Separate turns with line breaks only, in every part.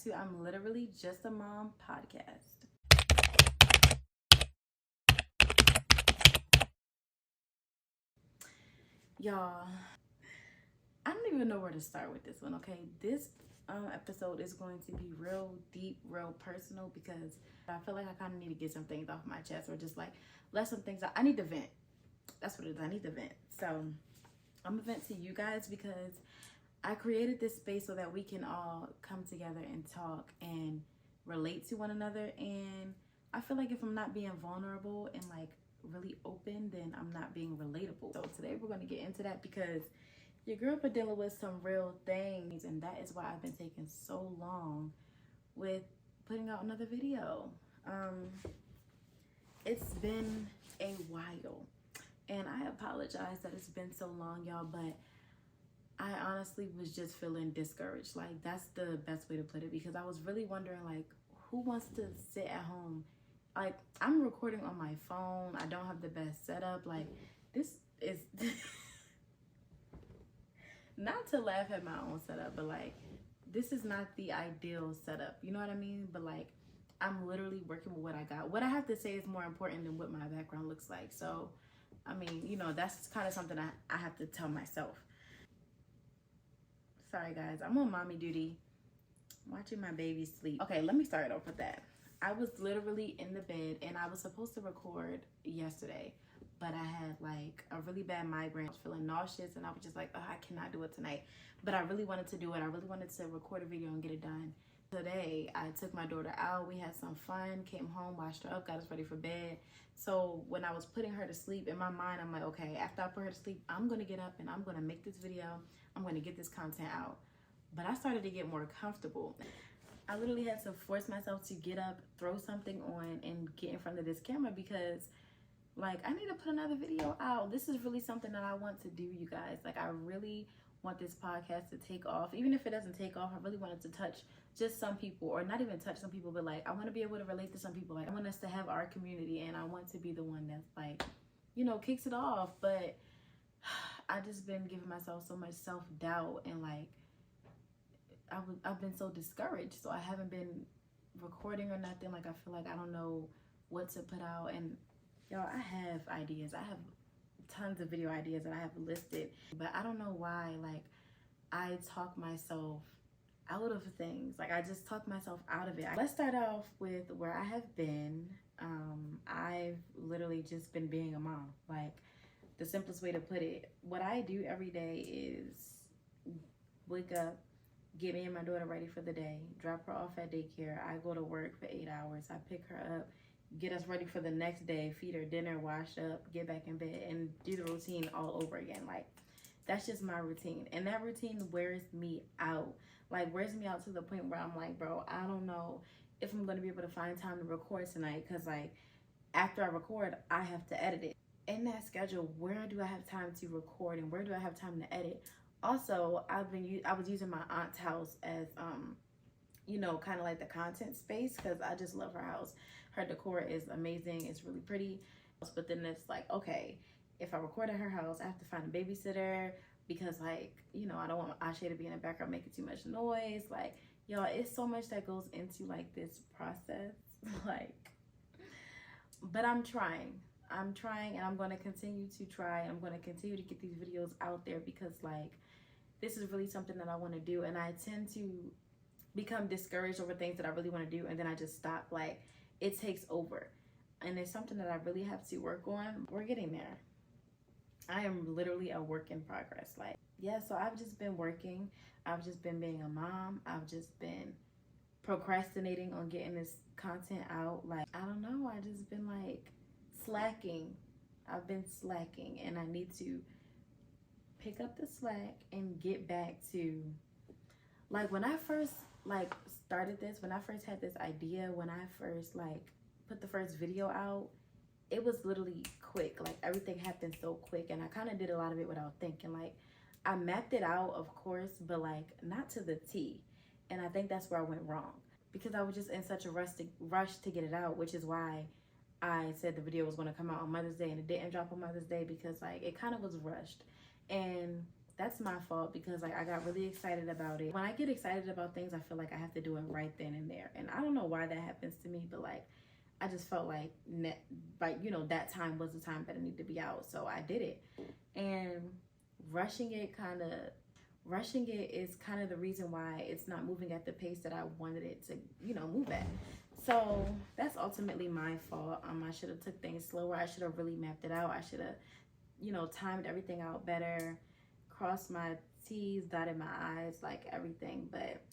to I'm Literally Just a Mom podcast. Y'all, I don't even know where to start with this one, okay? This episode is going to be real deep, real personal, because I feel like I kind of need to get some things off my chest, or just like let some things out. I need to vent. That's what it is. I need to vent. So I'm gonna vent to you guys because I created this space so that we can all come together and talk and relate to one another. And I feel like if I'm not being vulnerable and like really open, then I'm not being relatable. So today we're going to get into that because your girl been dealing with some real things, and that is why I've been taking so long with putting out another video. It's been a while, and I apologize that it's been so long, y'all, but I honestly was just feeling discouraged. Like, that's the best way to put it, because I was really wondering, like, who wants to sit at home? Like, I'm recording on my phone. I don't have the best setup. Like, this is not to laugh at my own setup, but like, this is not the ideal setup. You know what I mean? But like, I'm literally working with what I got. What I have to say is more important than what my background looks like. So, I mean, you know, that's kind of something I have to tell myself. Sorry guys, I'm on mommy duty, watching my baby sleep. Okay, let me start off with that. I was literally in the bed and I was supposed to record yesterday, but I had like a really bad migraine. I was feeling nauseous and I was just like, oh, I cannot do it tonight. But I really wanted to do it. I really wanted to record a video and get it done. Today, I took my daughter out. We had some fun, came home, washed her up, got us ready for bed. So when I was putting her to sleep, in my mind, I'm like, okay, after I put her to sleep, I'm going to get up and I'm going to make this video. I'm going to get this content out. But I started to get more comfortable. I literally had to force myself to get up, throw something on, and get in front of this camera because, like, I need to put another video out. This is really something that I want to do, you guys. Like, I really want this podcast to take off. Even if it doesn't take off, I really want it to touch just some people, or not even touch some people, but like, I want to be able to relate to some people. Like, I want us to have our community, and I want to be the one that's like, you know, kicks it off. But I just been giving myself so much self-doubt, and like, I've been so discouraged, so I haven't been recording or nothing. Like, I feel like I don't know what to put out. And y'all, I have ideas. I have tons of video ideas that I have listed, but I don't know why, like, I talk myself out of things. Like, I just talk myself out of it. Let's start off with where I have been. I've literally just been being a mom. Like, the simplest way to put it, what I do every day is wake up, get me and my daughter ready for the day, drop her off at daycare. I go to work for 8 hours. I pick her up, get us ready for the next day, feed her dinner, wash up, get back in bed, and do the routine all over again. Like, that's just my routine. And that routine wears me out. Like, wears me out to the point where I'm like, bro, I don't know if I'm going to be able to find time to record tonight, because like, after I record, I have to edit it. In that schedule, where do I have time to record and where do I have time to edit? Also, I was using my aunt's house as you know, kind of like the content space, because I just love her house. Her decor is amazing. It's really pretty. But then it's like, okay, if I record at her house, I have to find a babysitter, because like, you know, I don't want Ashe to be in the background making too much noise. Like, y'all, it's so much that goes into like this process. Like, but I'm trying, and I'm going to continue to try, and I'm going to continue to get these videos out there, because like, this is really something that I want to do. And I tend to become discouraged over things that I really want to do, and then I just stop. Like, it takes over, and it's something that I really have to work on. We're getting there. I am literally a work in progress. Like, yeah, so I've just been working. I've just been being a mom. I've just been procrastinating on getting this content out. Like, I don't know, I just been like slacking. I've been slacking, and I need to pick up the slack and get back to, like, when I first like started this, when I first had this idea, when I first like put the first video out, it was literally quick. Like, everything happened so quick, and I kind of did a lot of it without thinking. Like, I mapped it out, of course, but like, not to the T. And I think that's where I went wrong, because I was just in such a rush to get it out, which is why I said the video was going to come out on Mother's Day, and it didn't drop on Mother's Day, because like, it kind of was rushed. And that's my fault because like I got really excited about it. When I get excited about things, I feel like I have to do it right then and there. And I don't know why that happens to me, but like I just felt like that time was the time that it needed to be out. So I did it. And rushing it is kind of the reason why it's not moving at the pace that I wanted it to, move at. So that's ultimately my fault. I should have took things slower. I should have really mapped it out. I should have, timed everything out better, crossed my T's, dotted my I's, like everything. But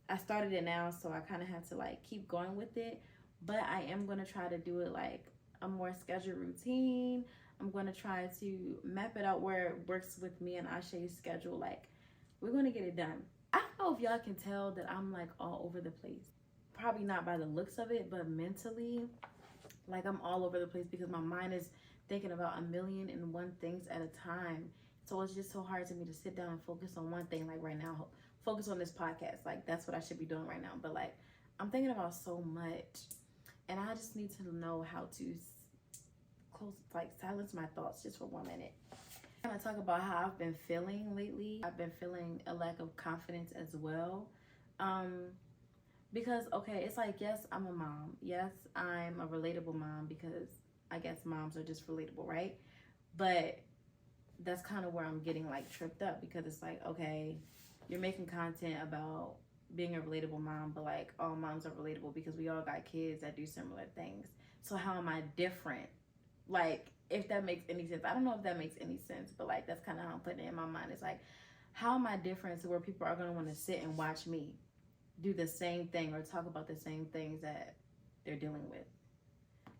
I started it now, so I kind of have to like keep going with it. But I am going to try to do it like a more scheduled routine. I'm going to try to map it out where it works with me and Ashe's schedule. Like, we're going to get it done. I don't know if y'all can tell that I'm like all over the place. Probably not by the looks of it, but mentally, like I'm all over the place because my mind is thinking about 1,000,001 things at a time. So it's just so hard to me to sit down and focus on one thing. Like right now, focus on this podcast. Like that's what I should be doing right now. But like I'm thinking about so much, and I just need to know how to silence my thoughts just for 1 minute. I'm gonna talk about how I've been feeling lately. I've been feeling a lack of confidence as well. Because, okay, it's like, yes, I'm a mom. Yes, I'm a relatable mom because I guess moms are just relatable, right? But that's kind of where I'm getting like tripped up because it's like, okay, you're making content about being a relatable mom, but like all moms are relatable because we all got kids that do similar things. So how am I different? Like, if that makes any sense. I don't know if that makes any sense, but like that's kind of how I'm putting it in my mind. It's like, how am I different to where people are going to want to sit and watch me do the same thing or talk about the same things that they're dealing with?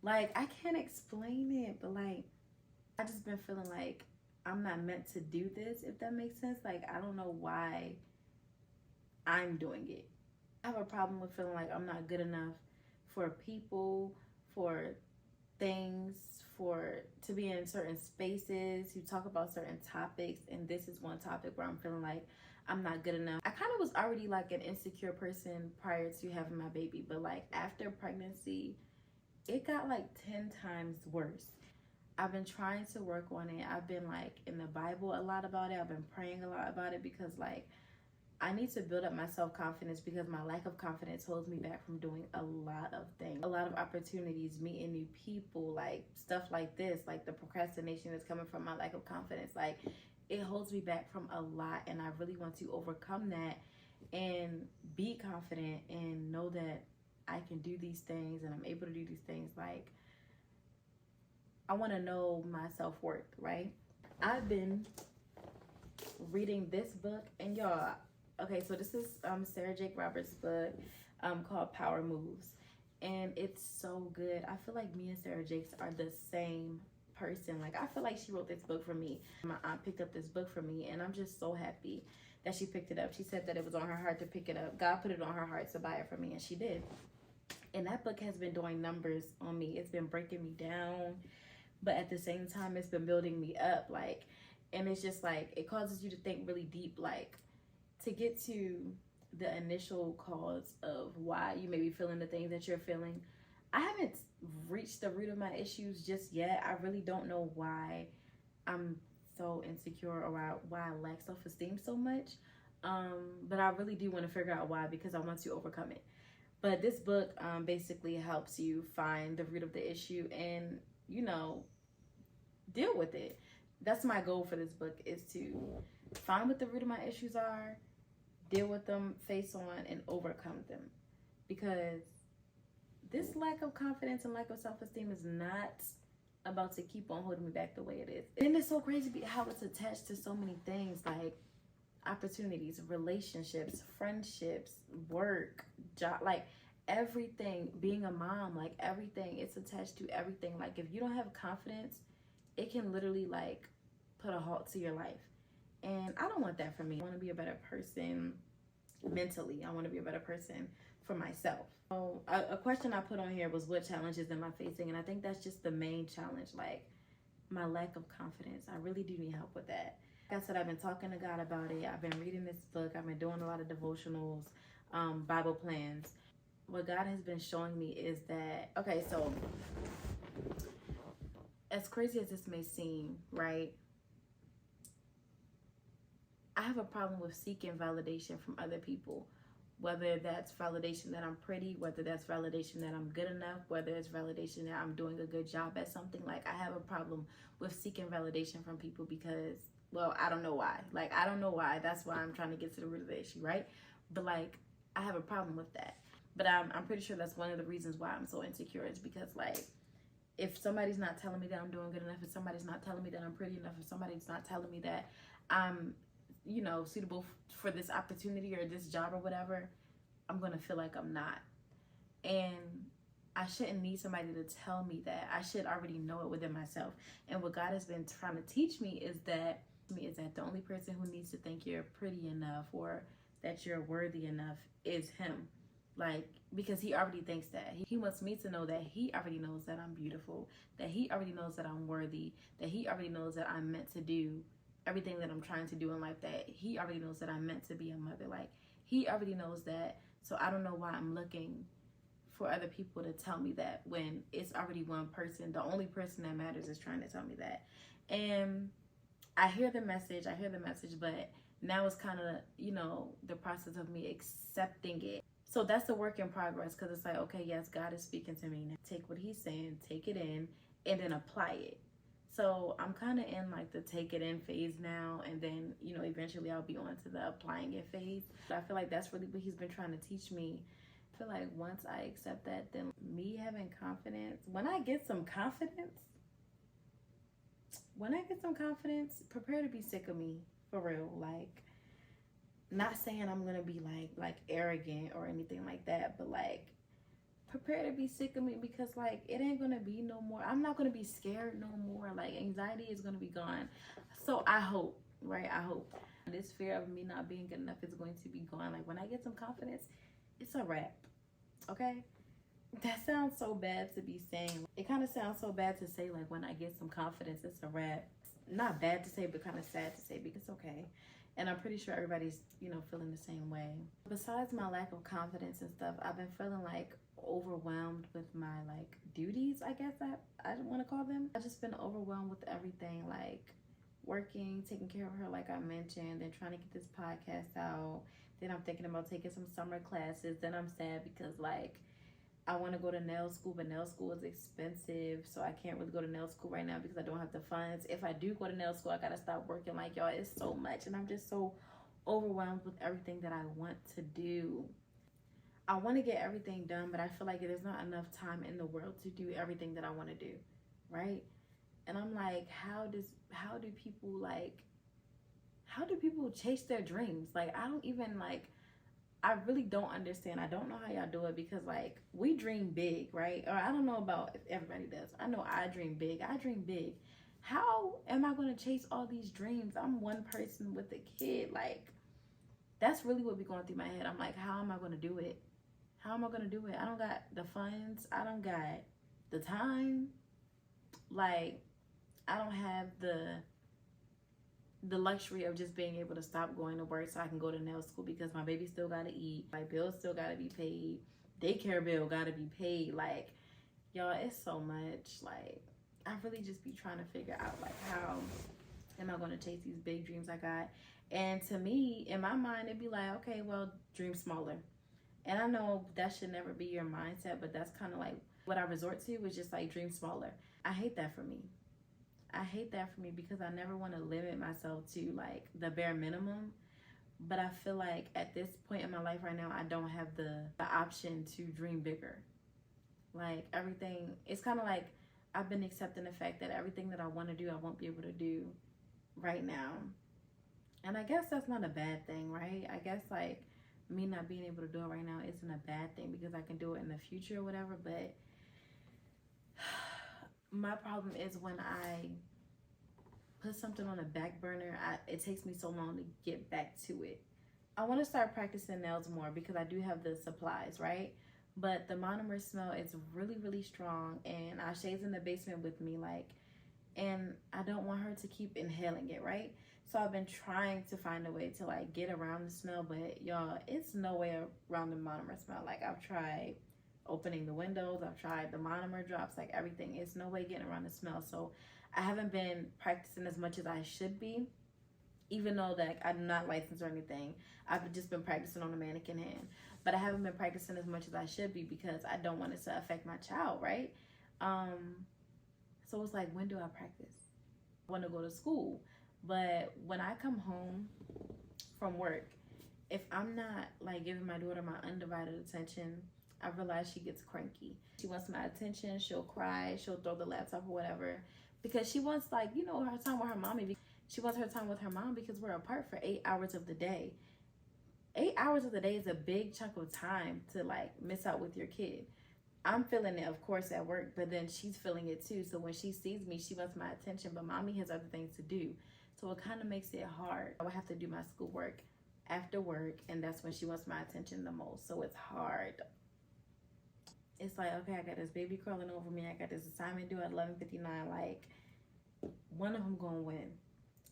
Like, I can't explain it, but like I just been feeling like I'm not meant to do this, if that makes sense. Like, I don't know why I'm doing it. I have a problem with feeling like I'm not good enough for people, for things, to be in certain spaces, to talk about certain topics, and this is one topic where I'm feeling like I'm not good enough. I kind of was already like an insecure person prior to having my baby, but like after pregnancy, it got like 10 times worse. I've been trying to work on it. I've been like in the Bible a lot about it. I've been praying a lot about it because like I need to build up my self-confidence because my lack of confidence holds me back from doing a lot of things, a lot of opportunities, meeting new people, like stuff like this, like the procrastination is coming from my lack of confidence. Like it holds me back from a lot, and I really want to overcome that and be confident and know that I can do these things and I'm able to do these things. Like I want to know my self-worth, right? I've been reading this book, and y'all, okay, so this is Sarah Jakes Roberts' book called Power Moves, and it's so good. I feel like me and Sarah Jakes are the same person. Like I feel like she wrote this book for me. My aunt picked up this book for me, and I'm just so happy that she picked it up. She said that it was on her heart to pick it up. God put it on her heart to buy it for me, and she did. And that book has been doing numbers on me. It's been breaking me down, but at the same time, it's been building me up. Like, and it's just like, it causes you to think really deep, like to get to the initial cause of why you may be feeling the things that you're feeling. I haven't reached the root of my issues just yet. I really don't know why I'm so insecure or why I lack self-esteem so much. But I really do want to figure out why because I want to overcome it. But this book basically helps you find the root of the issue and, deal with it. That's my goal for this book, is to find what the root of my issues are, deal with them face on, and overcome them. Because this lack of confidence and lack of self-esteem is not about to keep on holding me back the way it is. And it's so crazy how it's attached to so many things, like opportunities, relationships, friendships, work, job, like everything. Being a mom, like everything, it's attached to everything. Like if you don't have confidence, it can literally like put a halt to your life. And I don't want that for me. I want to be a better person mentally. I want to be a better person for myself. So a question I put on here was, what challenges am I facing? And I think that's just the main challenge, like my lack of confidence. I really do need help with that. Like I said, I've been talking to God about it. I've been reading this book. I've been doing a lot of devotionals, Bible plans. What God has been showing me is that, okay, so as crazy as this may seem, right? I have a problem with seeking validation from other people, whether that's validation that I'm pretty, whether that's validation that I'm good enough, whether it's validation that I'm doing a good job at something. Like, I have a problem with seeking validation from people because, well, I don't know why. Like, I don't know why. That's why I'm trying to get to the root of the issue, right? But like, I have a problem with that. But I'm pretty sure that's one of the reasons why I'm so insecure, is because like, if somebody's not telling me that I'm doing good enough, if somebody's not telling me that I'm pretty enough, if somebody's not telling me that I'm, you know, suitable for this opportunity or this job or whatever, I'm going to feel like I'm not. And I shouldn't need somebody to tell me that. I should already know it within myself. And what God has been trying to teach me is that the only person who needs to think you're pretty enough or that you're worthy enough is him. Like, because he already thinks that. He wants me to know that he already knows that I'm beautiful, that he already knows that I'm worthy, that he already knows that I'm meant to do everything that I'm trying to do in life, that he already knows that I'm meant to be a mother. Like, he already knows that. So I don't know why I'm looking for other people to tell me that when it's already one person. The only person that matters is trying to tell me that. And I hear the message, but now it's kind of, you know, the process of me accepting it. So that's a work in progress, because it's like, okay, yes, God is speaking to me. Now take what he's saying, take it in, and then apply it. So I'm kind of in like the take it in phase now, and then, you know, eventually I'll be on to the applying it phase. I feel like that's really what he's been trying to teach me. I feel like once I accept that, then me having confidence, when I get some confidence, prepare to be sick of me, for real. Like, not saying I'm gonna be like arrogant or anything like that, but like, prepare to be sick of me, because like, it ain't gonna be no more. I'm not gonna be scared no more. Like, anxiety is gonna be gone. So I hope, right? I hope this fear of me not being good enough is going to be gone. Like, when I get some confidence, it's a wrap. Okay? That sounds so bad to be saying. It kind of sounds so bad to say, like, when I get some confidence, it's a wrap. Not bad to say, but kind of sad to say, because it's okay. And I'm pretty sure everybody's, you know, feeling the same way. Besides my lack of confidence and stuff, I've been feeling like overwhelmed with my like duties, I guess I want to call them. I've just been overwhelmed with everything, like working, taking care of her like I mentioned, then trying to get this podcast out. Then I'm thinking about taking some summer classes. Then I'm sad because like, I want to go to nail school, but nail school is expensive, so I can't really go to nail school right now because I don't have the funds. If I do go to nail school, I gotta stop working. Like, y'all, it's so much, and I'm just so overwhelmed with everything that I want to do. I want to get everything done, but I feel like there's not enough time in the world to do everything that I want to do, right? And I'm like, how do people chase their dreams? Like, I don't even like. I really don't understand. I don't know how y'all do it, because like, we dream big, right? Or I don't know about if everybody does. I know I dream big. How am I going to chase all these dreams? I'm one person with a kid. Like, that's really what be going through my head. I'm like, how am I going to do it? How am I going to do it? I don't got the funds. I don't got the time. Like, I don't have the luxury of just being able to stop going to work so I can go to nail school, because my baby still gotta eat, my bills still gotta be paid, daycare bill gotta be paid. Like, y'all, it's so much. Like, I really just be trying to figure out like, how am I going to chase these big dreams I got? And to me, in my mind, it'd be like, okay, well, dream smaller. And I know that should never be your mindset, but that's kind of like what I resort to, is just like, dream smaller. I hate that for me. Because I never want to limit myself to like the bare minimum. But I feel like at this point in my life right now, I don't have the option to dream bigger. Like, everything, it's kind of like I've been accepting the fact that everything that I want to do, I won't be able to do right now. And I guess that's not a bad thing, right? I guess like, me not being able to do it right now isn't a bad thing, because I can do it in the future or whatever. But my problem is when I put something on a back burner, it takes me so long to get back to it. I want to start practicing nails more, because I do have the supplies, right? But the monomer smell is really, really strong, and Ashé's in the basement with me, like, and I don't want her to keep inhaling it, right? So I've been trying to find a way to like get around the smell, but y'all, it's no way around the monomer smell. Like, I've tried opening the windows, I've tried the monomer drops, like everything. It's no way getting around the smell. So I haven't been practicing as much as I should be. even though that I'm not licensed or anything. I've just been practicing on a mannequin hand, but I haven't been practicing as much as I should be because I don't want it to affect my child, right? So it's like, when do I practice? I want to go to school, but when I come home from work, if I'm not like giving my daughter my undivided attention, I realize she gets cranky. She wants my attention, she'll cry, she'll throw the laptop or whatever, because she wants, like, you know, her time with her mommy. She wants her time with her mom because we're apart for 8 hours of the day. 8 hours of the day is a big chunk of time to like miss out with your kid. I'm feeling it, of course, at work, but then she's feeling it too. So when she sees me, she wants my attention, but mommy has other things to do. So it kind of makes it hard. I would have to do my schoolwork after work, and that's when she wants my attention the most. So it's hard. It's like, okay, I got this baby crawling over me. I got this assignment due at 11:59. Like, one of them gonna win.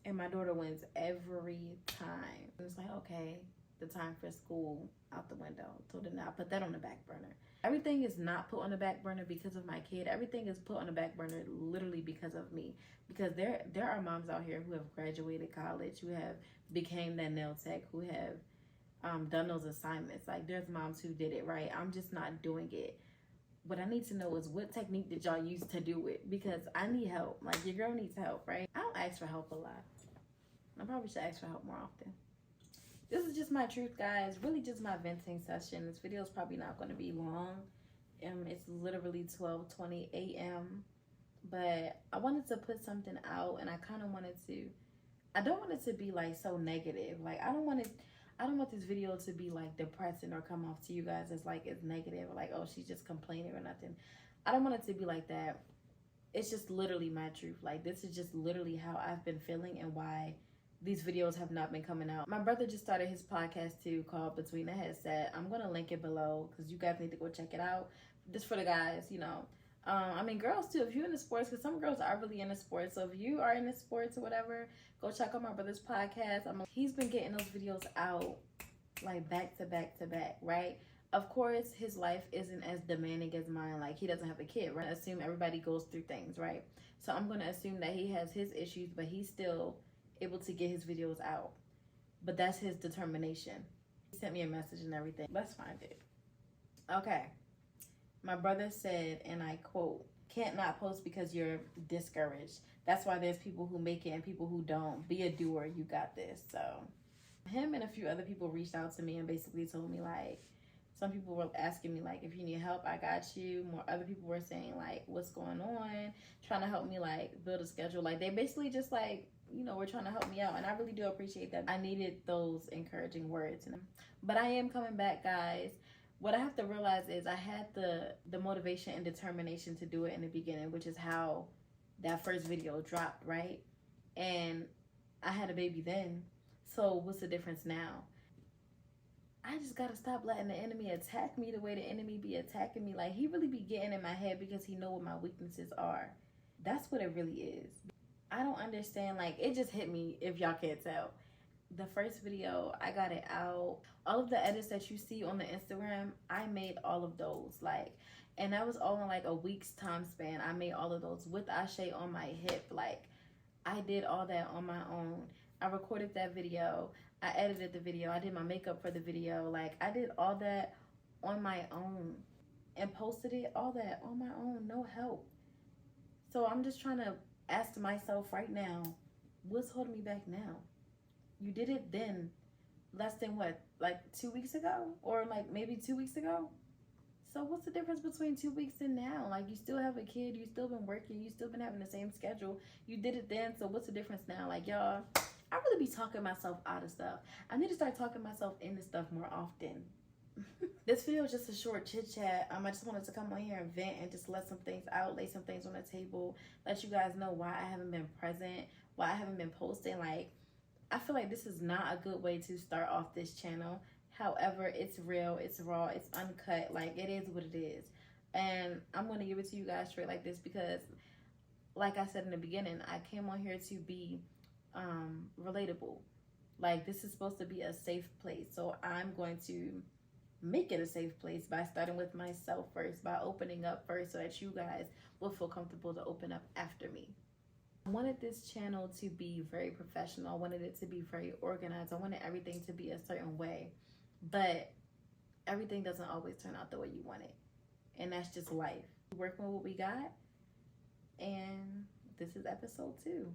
And my daughter wins every time. And it's like, okay, the time for school out the window. So then I put that on the back burner. Everything is not put on the back burner because of my kid. Everything is put on the back burner literally because of me. Because there are moms out here who have graduated college, who have became that nail tech, who have done those assignments. Like, there's moms who did it, right? I'm just not doing it. What I need to know is, what technique did y'all use to do it? Because I need help. Like, your girl needs help, right? I don't ask for help a lot. I probably should ask for help more often. This is just my truth, guys. Really just my venting session. This video is probably not going to be long. It's literally 12:20 a.m. But I wanted to put something out, and I kind of wanted to, I don't want it to be like so negative. Like, I don't want this video to be like depressing or come off to you guys as like it's negative or like, oh, she's just complaining or nothing. I don't want it to be like that. It's just literally my truth. Like, this is just literally how I've been feeling and why these videos have not been coming out. My brother just started his podcast too, called Between the Headset. I'm gonna link it below because you guys need to go check it out. Just for the guys, you know. I mean, girls too, if you're into sports, because some girls are really into sports. So if you are into sports or whatever, go check out my brother's podcast. He's been getting those videos out like back to back to back, right? Of course, his life isn't as demanding as mine. Like, he doesn't have a kid, right? I assume everybody goes through things, right? So I'm going to assume that he has his issues, but he's still able to get his videos out. But that's his determination. He sent me a message and everything. Let's find it. Okay. My brother said, and I quote, "Can't not post because you're discouraged. That's why there's people who make it and people who don't. Be a doer. You got this." So him and a few other people reached out to me and basically told me, like, some people were asking me, like, if you need help, I got you. More other people were saying, like, what's going on? Trying to help me, like, build a schedule. Like, they basically just, like, you know, were trying to help me out. And I really do appreciate that. I needed those encouraging words. But I am coming back, guys. What I have to realize is I had the motivation and determination to do it in the beginning, which is how that first video dropped, right? And I had a baby then. So what's the difference now? I just gotta stop letting the enemy attack me the way the enemy be attacking me. Like, he really be getting in my head because he know what my weaknesses are. That's what it really is. I don't understand. Like, it just hit me, if y'all can't tell. The first video, I got it out. All of the edits that you see on the Instagram, I made all of those. Like, and that was all in like a week's time span. I made all of those with Ashe on my hip. Like, I did all that on my own. I recorded that video. I edited the video. I did my makeup for the video. Like, I did all that on my own and posted it, all that on my own, no help. So I'm just trying to ask myself right now, what's holding me back now? You did it then, less than what, like 2 weeks ago? Or like maybe 2 weeks ago? So what's the difference between 2 weeks and now? Like, you still have a kid, you still been working, you still been having the same schedule. You did it then, so what's the difference now? Like, y'all, I really be talking myself out of stuff. I need to start talking myself into stuff more often. This video is just a short chit chat. I just wanted to come on here and vent and just let some things out, lay some things on the table, let you guys know why I haven't been present, why I haven't been posting. Like, I feel like this is not a good way to start off this channel. However, it's real, it's raw, it's uncut. Like, it is what it is. And I'm going to give it to you guys straight like this because, like I said in the beginning, I came on here to be relatable. Like, this is supposed to be a safe place. So I'm going to make it a safe place by starting with myself first, by opening up first so that you guys will feel comfortable to open up after me. I wanted this channel to be very professional. I wanted it to be very organized. I wanted everything to be a certain way, but everything doesn't always turn out the way you want it. And that's just life. We're working with what we got, and this is episode 2.